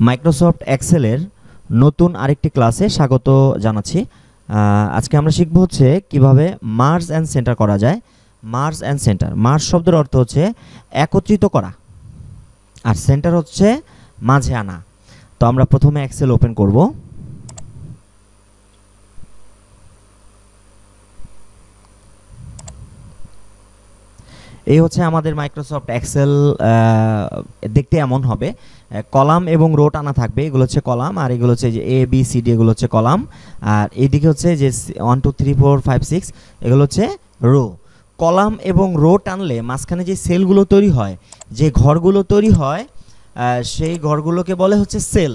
Microsoft এক্সেলের নতুন আরেকটি ক্লাসে স্বাগত জানাচ্ছি। আজকে আমরা শিখব হচ্ছে কিভাবে মার্জ অ্যান্ড সেন্টার করা যায়। মার্জ অ্যান্ড সেন্টার, মার্জ শব্দের অর্থ হচ্ছে একত্রিত করা, আর সেন্টার হচ্ছে মাঝে আনা। তো আমরা প্রথমে এক্সেল ওপেন করব। এই হচ্ছে আমাদের মাইক্রোসফট এক্সেল। দেখতে এমন হবে, কলাম এবং রো টানা থাকবে। এগুলো হচ্ছে কলাম, আর এগুলো হচ্ছে যে এ বি সি ডি, এগুলো হচ্ছে কলাম। আর এইদিকে হচ্ছে যে 1 2 3 4 5 6 এগুলো হচ্ছে রো। কলাম এবং রো টানলে মাঝখানে যে সেলগুলো তৈরি হয়, যে ঘরগুলো তৈরি হয়, সেই ঘরগুলোকে বলে হচ্ছে সেল।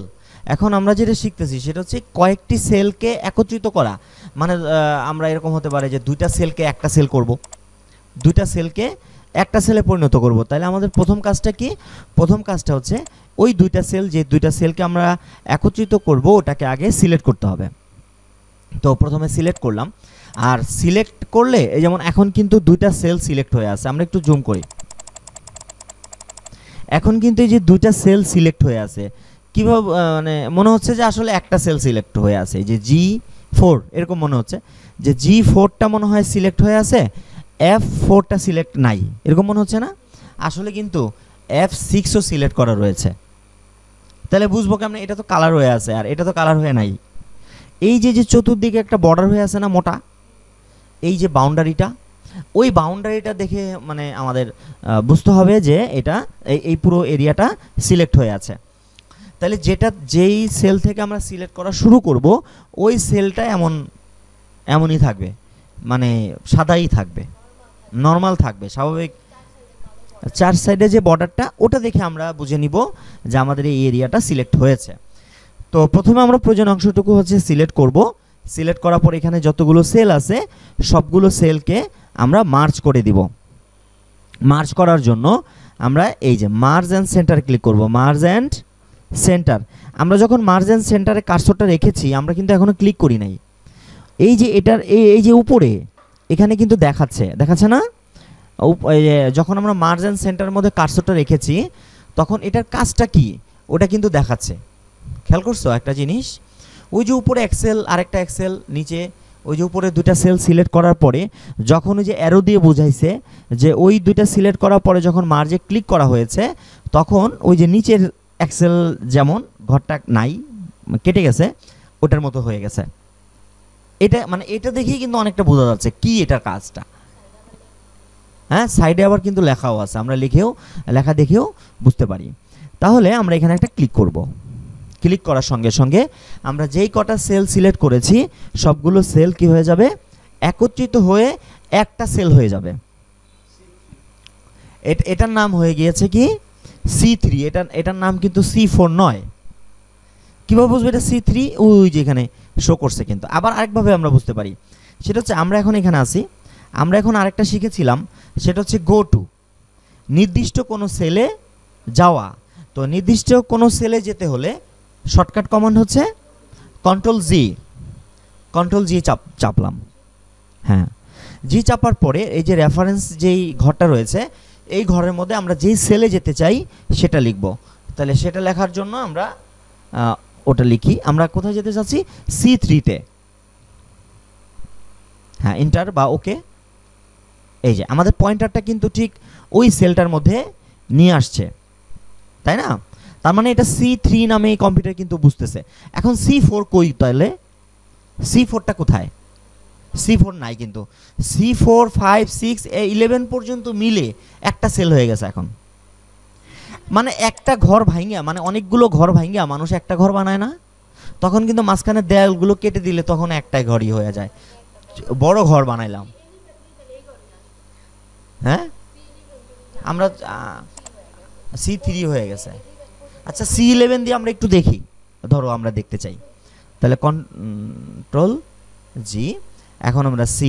এখন আমরা যেটা শিখতেছি সেটা হচ্ছে কয়েকটি সেলকে একত্রিত করা। মানে আমরা এরকম হতে পারে যে দুইটা সেলকে একটা সেল করব, দুইটা সেলকে একটা সেলে পরিণত করব। তাহলে আমাদের প্রথম কাজটা কি? প্রথম কাজটা হচ্ছে ওই দুইটা সেল, যে দুইটা সেলকে আমরা একত্রিত করব, ওটাকে আগে সিলেক্ট করতে হবে। তো প্রথমে সিলেক্ট করলাম, আর সিলেক্ট করলে এই যেমন এখন কিন্তু দুইটা সেল সিলেক্ট হয়ে আছে। আমরা একটু জুম করি, এখন কিন্তু এই যে দুইটা সেল সিলেক্ট হয়ে আছে। কিভাবে মানে মনে হচ্ছে যে আসলে একটা সেল সিলেক্ট হয়ে আছে, যে G4 এরকম মনে হচ্ছে যে G4টা মনে হয় সিলেক্ট হয়ে আছে, F4টা সিলেক্ট নাই, এরকম মনে হচ্ছে না? আসলে কিন্তু F6ও সিলেক্ট করা রয়েছে। তাহলে বুঝবো কেমন? এটা তো কালার হয়ে আছে, আর এটা তো কালার হয়ে নাই। এই যে যে চতুর্দিকে একটা বর্ডার হয়ে আছে না মোটা, এই যে বাউন্ডারিটা, ওই বাউন্ডারিটা দেখে মানে আমাদের বুঝতে হবে যে এটা এই পুরো এরিয়াটা সিলেক্ট হয়ে আছে। তাহলে যেই সেল থেকে আমরা সিলেক্ট করা শুরু করব, ওই সেলটা এমনই থাকবে, মানে সাদাই থাকবে, নর্মাল থাকবে, স্বাভাবিক। চার সাইডে যে বর্ডারটা, ওটা দেখে আমরা বুঝে নিব যে আমাদের এই এরিয়াটা সিলেক্ট হয়েছে। তো প্রথমে আমরা প্রয়োজনীয় অংশটুকু হচ্ছে সিলেক্ট করব। সিলেক্ট করার পর এখানে যতগুলো সেল আছে সবগুলো সেলকে আমরা মার্জ করে দিব। মার্জ করার জন্য আমরা এই যে মার্জ অ্যান্ড সেন্টার ক্লিক করব। মার্জ অ্যান্ড সেন্টার, আমরা যখন মার্জ অ্যান্ড সেন্টারে কার্সরটা রেখেছি, আমরা কিন্তু এখনো ক্লিক করি নাই। এই যে এটার এই যে উপরে এখানে কিন্তু দেখাচ্ছে না? যখন আমরা মার্জ অ্যান্ড সেন্টারের মধ্যে কার্সরটা রেখেছি, তখন এটার কাজটা কি ওটা কিন্তু দেখাচ্ছে। খেয়াল করছো একটা জিনিস? ওই যে উপরে এক্সেল, আরেকটা এক্সেল নিচে, ওই যে উপরে দুইটা সেল সিলেক্ট করার পরে যখন ওই যে অ্যারো দিয়ে বোঝাইছে যে ওই দুইটা সিলেক্ট করার পরে যখন মার্জে ক্লিক করা হয়েছে, তখন ওই যে নিচের এক্সেল যেমন ঘরটা নাই, কেটে গেছে, ওটার মতো হয়ে গেছে। এটা মানে এটা দেখেই কিন্তু অনেকটা বোঝা যাচ্ছে কি এটার কাজটা। হ্যাঁ, সাইডে আবার কিন্তু লেখাও আছে, আমরা লেখা দেখেও বুঝতে পারি। তাহলে আমরা এখানে একটা ক্লিক করব। ক্লিক করার সঙ্গে সঙ্গে আমরা যেই কটা সেল সিলেক্ট করেছি সবগুলো সেল কি হয়ে যাবে? একত্রিত হয়ে একটা সেল হয়ে যাবে। এটার নাম হয়ে গিয়েছে কি? C3। এটার নাম কিন্তু C4 নয়। কীভাবে বুঝবো এটা C3? ওই যে এখানে শো করছে। কিন্তু আবার আরেকভাবে আমরা বুঝতে পারি, সেটা হচ্ছে আমরা এখন এখানে আছি, আমরা এখন আরেকটা শিখেছিলাম, সেটা হচ্ছে গো টু, নির্দিষ্ট কোনো সেলে যাওয়া। তো নির্দিষ্ট কোনো সেলে যেতে হলে শর্টকাট কমান্ড হচ্ছে কন্ট্রোল জি চাপলাম। হ্যাঁ, জি চাপার পরে এই যে রেফারেন্স যেই ঘরটা রয়েছে, এই ঘরের মধ্যে আমরা যেই সেলে যেতে চাই সেটা লিখব। তাহলে সেটা লেখার জন্য আমরা ওটা লিখি। আমরা কোথায় যেতে চাচ্ছি? C3-তে। হ্যাঁ, এন্টার বা ওকে। এই যে আমাদের পয়েন্টারটা কিন্তু ঠিক ওই সেলটার মধ্যে নিয়ে আসছে, তাই না? তার মানে এটা C3 নামে এই কম্পিউটার কিন্তু বুঝতেছে। এখন C4 কই? তাহলে C4টা কোথায়? C4 নাই, কিন্তু C4 5 6 11 পর্যন্ত মিলে একটা সেল হয়ে গেছে এখন। মানে একটা ঘর ভাঙিয়া, মানে অনেকগুলো ঘর ভাঙিয়া মানুষ একটা ঘর বানায় না? তখন কিন্তু মাঝখানে দেয়ালগুলো কেটে দিলে তখন একটাই ঘরই হয়ে যায়। বড় ঘর বানাইলাম। হ্যাঁ, আমরা C3 হয়ে গেছে। আচ্ছা, C11 দিয়ে আমরা একটু দেখি, ধরো আমরা দেখতে চাই। তাহলে কন্ট্রোল জি, এখন আমরা C,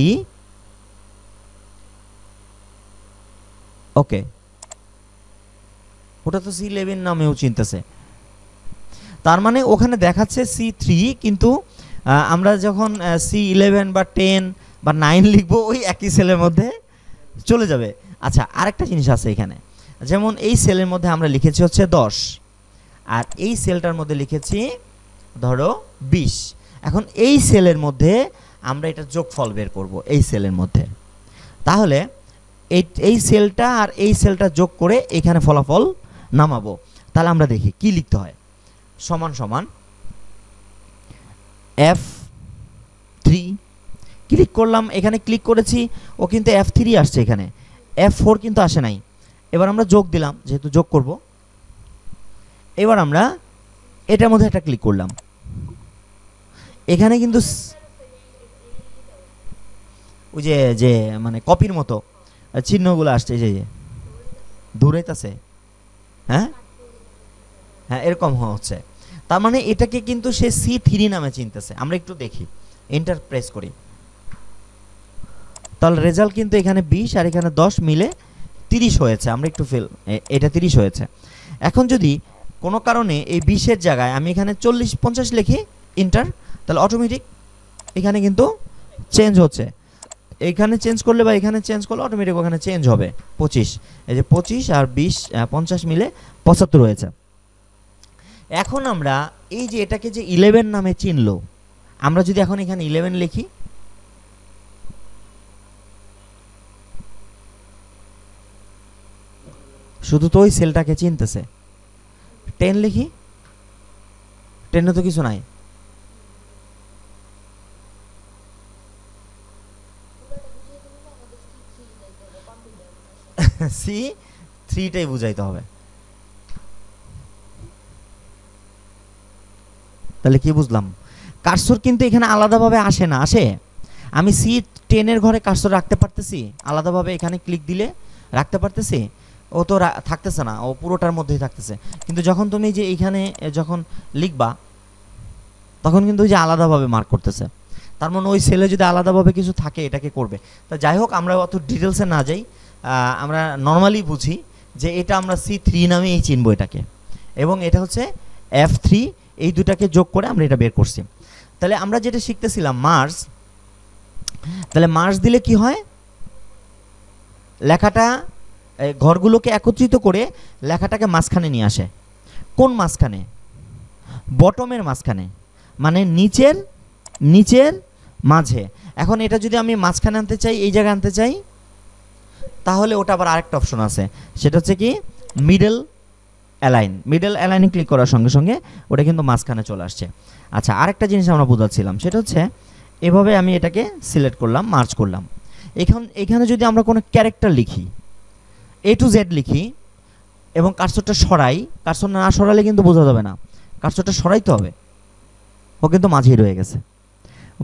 ওকে। ওটা তো C11 নামেও চিনতেছে, তার মানে ওখানে দেখাচ্ছে C3, কিন্তু আমরা যখন C11 বা 10 বা 9 লিখবো, ওই একই সেলের মধ্যে চলে যাবে। আচ্ছা, আরেকটা জিনিস আছে এখানে, যেমন এই সেলের মধ্যে আমরা লিখেছি হচ্ছে 10, আর এই সেলটার মধ্যে লিখেছি ধরো 20। এখন এই সেলের মধ্যে আমরা এটা যোগফল বের করব এই সেলের মধ্যে। তাহলে এই সেলটা আর এই সেলটা যোগ করে এখানে ফলাফল নামাবো। তাহলে আমরা দেখি কি লিখতে হয়। সমান সমান F3 ক্লিক করলাম, এখানে ক্লিক করেছি, ও কিন্তু F3 আসছে, এখানে F4 কিন্তু আসে নাই। এবার আমরা যোগ দিলাম, যেহেতু যোগ করব। এবার আমরা এটার মধ্যে একটা ক্লিক করলাম, এখানে কিন্তু ওই যে মানে কপির মতো চিহ্নগুলো আসছে, যে দূরেইতেছে, হ্যাঁ হ্যাঁ এরকম হচ্ছে। তার মানে এটাকে কিন্তু সে C3 নামে চিনতেছে। আমরা একটু দেখি, এন্টার প্রেস করি, তাহলে রেজাল্ট কিন্তু এখানে 20 আর এখানে 10 মিলে 30 হয়েছে। আমরা একটু এটা 30 হয়েছে। এখন যদি কোনো কারণে এই 20-এর জায়গায় আমি এখানে 40-50 লিখি এন্টার, তাহলে অটোমেটিক এখানে কিন্তু চেঞ্জ হচ্ছে। এখানে চেঞ্জ করলে বা এখানে চেঞ্জ করলে অটোমেটিক ওখানে চেঞ্জ হবে 25। এই যে 25 আর 20 50 মিলে 75 হয়েছে। এখন আমরা এই যে এটাকে যে 11 নামে চিনলো, আমরা যদি এখন এখানে 11 লিখি, শুধু তো ওই সেলটাকে চিনতেছে। 10 লিখি, 10-এ তো কিছু নাই। C3টাই বুঝাইতে হবে। তাহলে কি বুঝলাম? কার্সর কিন্তু এখানে আলাদাভাবে আসে না, আসে। আমি C10-এর ঘরে কার্সর রাখতে পারতেছি, আলাদাভাবে এখানে ক্লিক দিলে রাখতে পারতেছি, ও তো থাকতেছে না, ও পুরোটার মধ্যেই থাকতেছে। কিন্তু যখন তুমি যে এইখানে যখন লিখবা, তখন কিন্তু ওই যে আলাদাভাবে মার্ক করতেছে। তার মানে ওই সেলে যদি আলাদাভাবে কিছু থাকে এটাকে করবে। তা যাই হোক, আমরা অত ডিটেলসে না যাই, আমরা নর্মালি বুঝি যে এটা আমরা C3 নামেই চিনবো এটাকে, এবং এটা হচ্ছে F3। এই দুটাকে যোগ করে আমরা এটা বের করছি। তাহলে আমরা যেটা শিখতেছিলাম মার্জ, তাহলে মার্জ দিলে কি হয়, লেখাটা ঘরগুলোকে একত্রিত করে লেখাটাকে মাঝখানে নিয়ে আসে। কোন মাঝখানে? বটমের মাঝখানে, মানে নিচের মাঝে। এখন এটা যদি আমি মাঝখানে আনতে চাই, এই জায়গায় আনতে চাই, তাহলে ওটা আবার আরেকটা অপশন আছে, সেটা হচ্ছে কি মিডল অ্যালাইন। মিডল অ্যালাইনে ক্লিক করার সঙ্গে সঙ্গে ওটা কিন্তু মাঝখানে চলে আসছে। আচ্ছা, আরেকটা জিনিস আমরা বোঝাচ্ছিলাম, সেটা হচ্ছে এভাবে আমি এটাকে সিলেক্ট করলাম, মার্জ করলাম। এখানে যদি আমরা কোনো ক্যারেক্টার লিখি, A to Z লিখি, এবং কার্সরটা সরাই, কার্সর না সরালে কিন্তু বোঝা যাবে না, কার্সরটা সরাইতে হবে। ও কিন্তু মাঝেই রয়ে গেছে,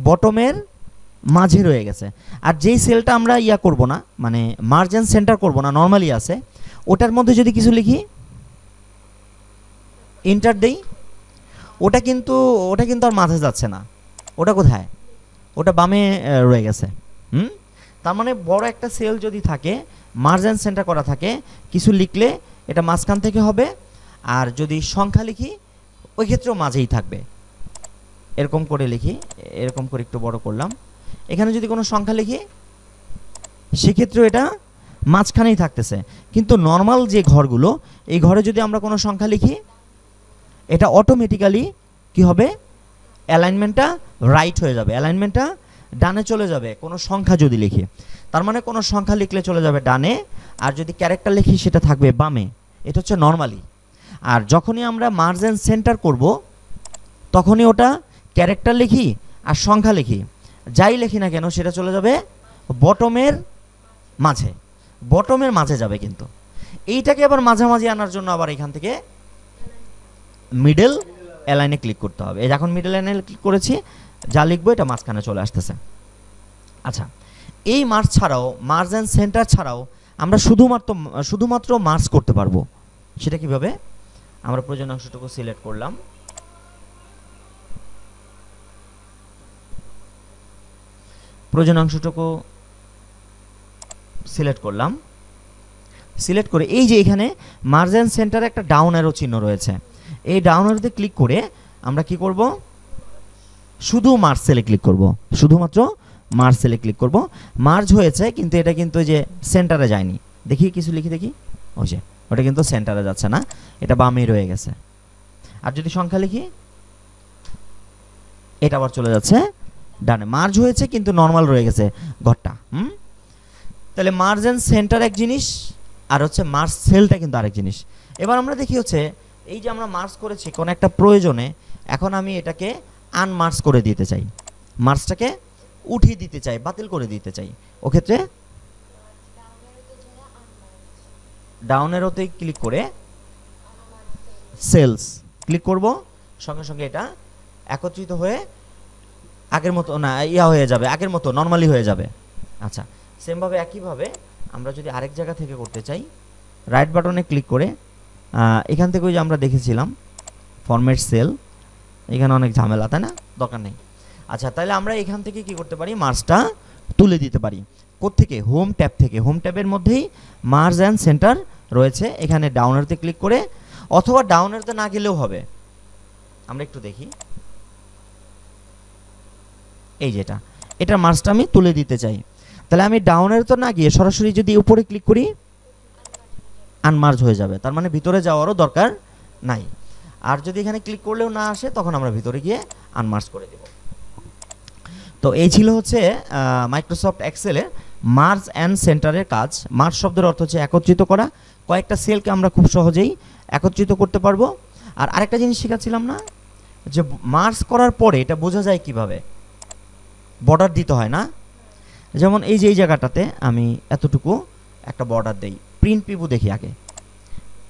বটমের মাঝে রয়ে গেছে। আর যেই সেলটা আমরা ইয়া করব না, মানে মার্জিন সেন্টার করব না, নর্মালি আছে, ওটার মধ্যে যদি কিছু লিখি, এন্টার দেই, ওটা কিন্তু আর মাঝে যাচ্ছে না। ওটা কোথায়? ওটা বামে রয়ে গেছে। তার মানে বড় একটা সেল যদি থাকে, মার্জিন সেন্টার করা থাকে, কিছু লিখলে এটা মাঝখান থেকে হবে, আর যদি সংখ্যা লিখি ওই ক্ষেত্রেও মাঝেই থাকবে। এরকম করে লিখি, এরকম করে একটু বড় করলাম, এখানে যদি কোনো সংখ্যা লিখি সেক্ষেত্রেও এটা মাঝখানেই থাকতেছে। কিন্তু নর্মাল যে ঘরগুলো, এই ঘরে যদি আমরা কোনো সংখ্যা লিখি, এটা অটোমেটিক্যালি কি হবে, অ্যালাইনমেন্টটা রাইট হয়ে যাবে, অ্যালাইনমেন্টটা ডানে চলে যাবে কোনো সংখ্যা যদি লিখি। তার মানে কোনো সংখ্যা লিখলে চলে যাবে ডানে, আর যদি ক্যারেক্টার লিখি সেটা থাকবে বামে। এটা হচ্ছে নর্মালি। আর যখনই আমরা মার্জিন সেন্টার করব, তখনই ওটা ক্যারেক্টার লিখি আর সংখ্যা লিখি, যাই লিখি না কেন সেটা চলে যাবে বটমের মাঝে, বটমের মাঝে যাবে। কিন্তু এইটাকে আবার মাঝামাঝি আনার জন্য আবার এখান থেকে মিডল অ্যালাইনে ক্লিক করতে হবে। এই এখন মিডল অ্যালাইনে ক্লিক করেছি, যা লিখবো এটা মাঝখানে চলে আসতেছে। আচ্ছা, এই মার্জ ছাড়াও, মার্জ অ্যান্ড সেন্টার ছাড়াও আমরা শুধুমাত্র মার্জ করতে পারবো। সেটা কিভাবে? আমরা প্রয়োজনীয় অংশটুকু সিলেক্ট করলাম, প্রয়োজনীয় অংশটুকু সিলেক্ট করলাম, সিলেক্ট করে এই যে এখানে মার্জ অ্যান্ড সেন্টারে একটা ডাউন অ্যারো চিহ্ন রয়েছে, এই ডাউন অ্যারোতে ক্লিক করে আমরা কি করব, শুধু মার্জ সেলে ক্লিক করব, শুধুমাত্র মার্জ সেলে ক্লিক করব। মার্জ হয়েছে, কিন্তু এটা কিন্তু ওই যে সেন্টারে যায়নি। দেখি কিছু লিখি, দেখি, ওই যে ওটা কিন্তু সেন্টারে যাচ্ছে না, এটা বামেই রয়ে গেছে। আর যদি সংখ্যা লিখি এটা আবার চলে যাচ্ছে ডানে। মার্জ হয়েছে কিন্তু নর্মাল রয়ে গেছে ঘরটা। তাহলে মার্জ এন্ড সেন্টার এক জিনিস, আর হচ্ছে মার্জ সেলটা কিন্তু আরেক জিনিস। এবার আমরা দেখি হচ্ছে এই যে আমরা মার্জ করেছি কোন একটা প্রয়োজনে, এখন আমি এটাকে আনমার্জ করে দিতে চাই, মার্জটাকে উঠিয়ে দিতে চাই, বাতিল করে দিতে চাই। ও ক্ষেত্রে ডাউন এরোতে ক্লিক করে সেলস ক্লিক করব, সঙ্গে সঙ্গে এটা একত্রিত হয়ে আগের মতো না হয়ে যাবে, আগের মতো নর্মালি হয়ে যাবে। আচ্ছা, সেমভাবে একইভাবে আমরা যদি আরেক জায়গা থেকে করতে চাই, রাইট বাটনে ক্লিক করে এখান থেকে ওই যে আমরা দেখেছিলাম ফরম্যাট সেল, এখানে অনেক ঝামেলা, তাই না? দরকার নেই। আচ্ছা, তাহলে আমরা এখান থেকে কি করতে পারি, মার্জটা তুলে দিতে পারি। কোত্থেকে? হোম ট্যাব থেকে। হোম ট্যাবের মধ্যেই মার্জ অ্যান্ড সেন্টার রয়েছে, এখানে ডাউনেরতে ক্লিক করে, অথবা ডাউনেরতে না গেলেও হবে। আমরা একটু দেখি, এই যেটা, এটা মার্জটা আমি তুলে দিতে চাই। তাহলে আমি ডাউনের তো না গিয়ে সরাসরি যদি উপরে ক্লিক করি আনমার্জ হয়ে যাবে, তার মানে ভিতরে যাওয়ারও দরকার নাই। আর যদি এখানে ক্লিক করলেও না আসে তখন আমরা ভিতরে গিয়ে আনমার্জ করে দেব। তো এই ছিল হচ্ছে মাইক্রোসফট এক্সেলের মার্জ অ্যান্ড সেন্টারের কাজ। মার্জ শব্দের অর্থ হচ্ছে একত্রিত করা, কয়েকটা সেলকে আমরা খুব সহজেই একত্রিত করতে পারবো। আর আরেকটা জিনিস শেখাচ্ছিলাম না, যে মার্জ করার পরে এটা বোঝা যায় কিভাবে, বর্ডার দিতে হয় না? যেমন এই যে এই জায়গাটাতে আমি এতটুকু একটা বর্ডার দেই, প্রিন্ট পিভু দেখি,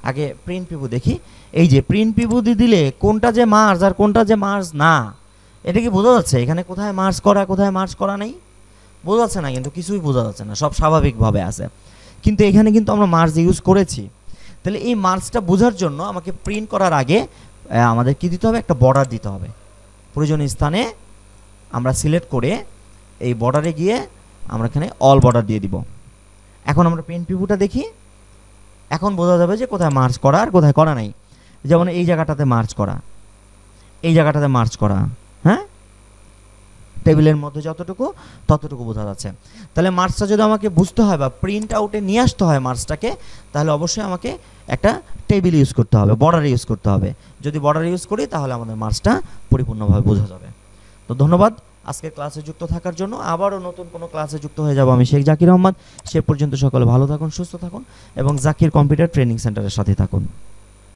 আগে প্রিন্ট পিভু দেখি। এই যে প্রিন্ট পিভু দিলে কোনটা যে মার্জ আর কোনটা যে মার্জ না, এটা কি বোঝা যাচ্ছে এখানে কোথায় মার্জ করা কোথায় মার্জ করা নেই? বোঝা যাচ্ছে না, কিন্তু কিছুই বোঝা যাচ্ছে না, সব স্বাভাবিকভাবে আছে। কিন্তু এখানে কিন্তু আমরা মার্জ ইউজ করেছি। তাহলে এই মার্জটা বোঝার জন্য আমাকে প্রিন্ট করার আগে আমাদের কি দিতে হবে, একটা বর্ডার দিতে হবে। প্রয়োজনীয় স্থানে আমরা সিলেক্ট করে এই বর্ডারে গিয়ে আমরা এখানে অল বর্ডার দিয়ে দিব। এখন আমরা প্রিন্ট পিভুটা দেখি, এখন বোঝা যাবে যে কোথায় মার্জ করা আর কোথায় করা নাই। যেমন এই জায়গাটাতে মার্জ করা, এই জায়গাটাতে মার্জ করা, হ্যাঁ, টেবিলের মধ্যে যতটুকু ততটুকু বোঝা যাচ্ছে। তাহলে মার্জটা যদি আমাকে বুঝতে হয় বা প্রিন্ট আউটে নিয়ে আসতে হয় মার্জটাকে, তাহলে অবশ্যই আমাকে একটা টেবিল ইউজ করতে হবে, বর্ডার ইউজ করতে হবে। যদি বর্ডার ইউজ করি তাহলে আমাদের মার্জটা পরিপূর্ণভাবে বোঝা যাবে। তো ধন্যবাদ আজকের ক্লাসে যুক্ত থাকার জন্য। আবারও নতুন কোনো ক্লাসে যুক্ত হয়ে যাব আমি, শেখ জাকির আহমদ। সে পর্যন্ত সকলে ভালো থাকুন, সুস্থ থাকুন এবং জাকির কম্পিউটার ট্রেনিং সেন্টারের সাথে থাকুন।